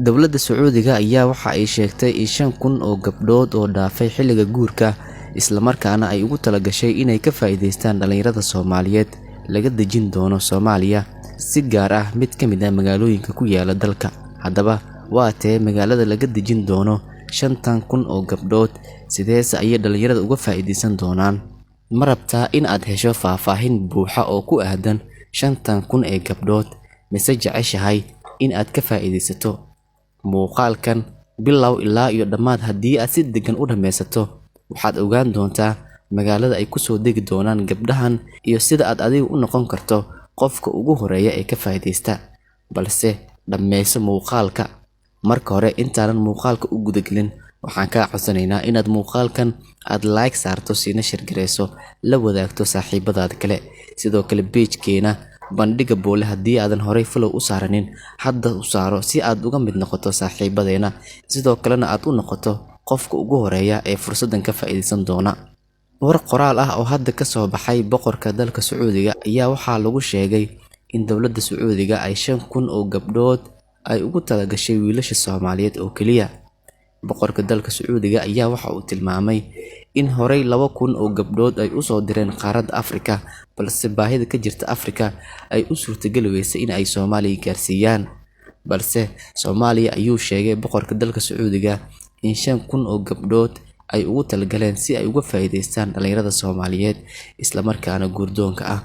Dowladda Sacuudiga ayaa waxa ay sheegtay in 5,000 oo gabdhood oo dhaafay xilliga guurka isla markaana ay ugu talagashay inay ka faa'iideystaan dhalinyarada Soomaaliyeed laga dejin doono Soomaaliya si gaar ah mid ka mid ah magaalooyinka ku yaala dalka. Haddaba waa tee magaalada laga dejin doono 5,000 oo gabdhood, sideese ayay dhalinyarada uga faa'iideysan doonaan? Ma rabtaa in aad hesho faahfaahin buuxa oo ku aadan 5,000 ee gabdhood, mise jeceshahay in aad ka faa'iideysato muuqaalkan bilow ilaa iyo dhammaad? Haddii aad si degan u dhameysato, waxaad ogaan doontaa magaalada ay ku soo degi doonaan gabdhahan iyo sida aad adigu u noqon karto qofka ugu horeeya ee ka faa'iideysta. Balse dhammayso muuqaalka. Marka hore, intaanan muuqaalka u gudagelin, waxaan kaa codsanaynaa inaad muuqaalkan aad like saarto, siina share gareyso, la wadaagto saaxiibadaada kale. Sidoo kale page-keena Bandhiga Boole haddii aadan horey follow u saaranin, hadda u saaro si aad uga mid noqoto saaxiibadeena, sidoo kalena aad u noqoto qofka ugu horeeya ee fursadan ka faa'iideysan doona. War qoraal ah oo hadda ka soo baxay boqorka dalka Sacuudiga ayaa waxaa lagu sheegay in dowladda Sacuudiga ay 5,000 oo gabdhood ay ugu talagashay wiilasha Soomaaliyeed oo kaliya. Boqorka dalka Sacuudiga ayaa waxa uu tilmaamay in horey 2,000 oo gabdhood ay u soo direen qaaradda Afrika, balse baahida ka jirta Afrika ay u suurtagali weysay in ay Soomaaliya gaarsiiyaan. Balse Soomaaliya ayuu sheegay boqorka dalka Sacuudiga in 5,000 oo gabdhood ay ugu talagaleen si ay uga faa'iideystaan dhalinyarada Soomaaliyeed isla markaana guurdoonka ah.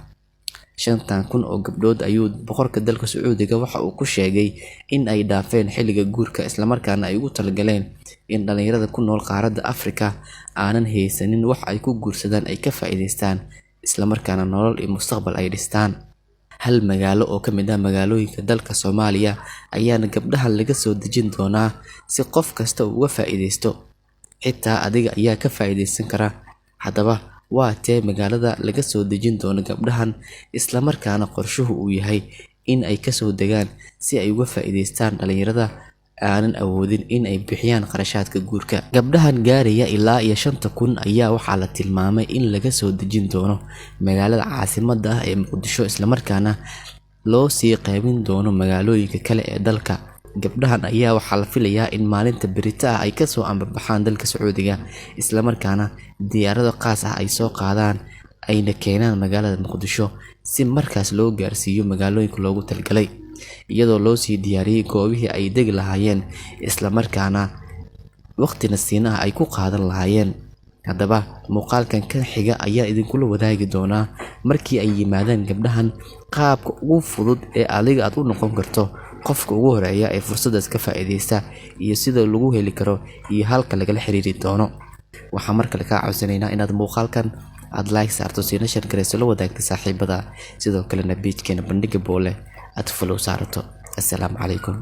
5,000 oo gabdhood ayuu boqorka dalka Sacuudiga waxa uu ku sheegay in ay dhaafeen xilliga guurka isla markaana ay ugu talagaleen in dhalinyarada ku nool qaaradda Afrika aanan haysanin wax ay ku guursadaan ay ka faa'iideystaan isla markaana nolol iyo mustaqbal ay dhistaan. Hal magaalo oo ka mid ah magaalooyinka dalka Soomaaliya ayaana gabdhaha laga soo dejin doonaa si qof kasta uga faa'iideysto. Xitaa adiga ayaa ka faa'iideysan kara. Haddaba waa tee magaalada laga soo dejin doono gabdhahan, isla markaana qorshuhu uu yahay in ay ka soo degaan si ay uga faa'iideystaan dhalinyarada aanan awoodin in ay bixiyaan qarashaadka guurka. Gabdhahan gaaraya ilaa iyo 5,000 ayaa waxaa la tilmaamay in laga soo dejin doono magaalada caasimadda ah ee Muqdisho, isla markaana loo sii qaybin doono magaalooyinka kale ee dalka. Gabdhahan ayaa waxaa la filayaa in maalinta berita ah ay ka soo ambabaxaan dalka Sacuudiga, isla markaana diyaarado qaas ah ay soo qaadaan ayna keenaan magaalada Muqdisho si markaas loo gaarsiiyo magaalooyinka loogu talgalay, iyadoo loo sii diyaariyay goobihii ay degi lahaayeen isla markaana waqtina siinaha ay ku qaadan lahaayeen. Haddaba muuqaalkan kan xiga ayaa idinkula wadaagi doonaa markii ay yimaadaan gabdhahan qaabka ugu fudud ee adiga aad u noqon karto qofka ugu horeeya ee fursadaas ka faa'iideysta iyo sida lagu heli karo iyo halka lagala xiriiri doono. Waxaan markale kaa codsanaynaa inaad muuqaalkan aad like saarto, siina share gareyso, la wadaagto saaxiibada, sidoo kalena page-keena Bandhiga Boole aad follow saarato. Assalaamu calaykum.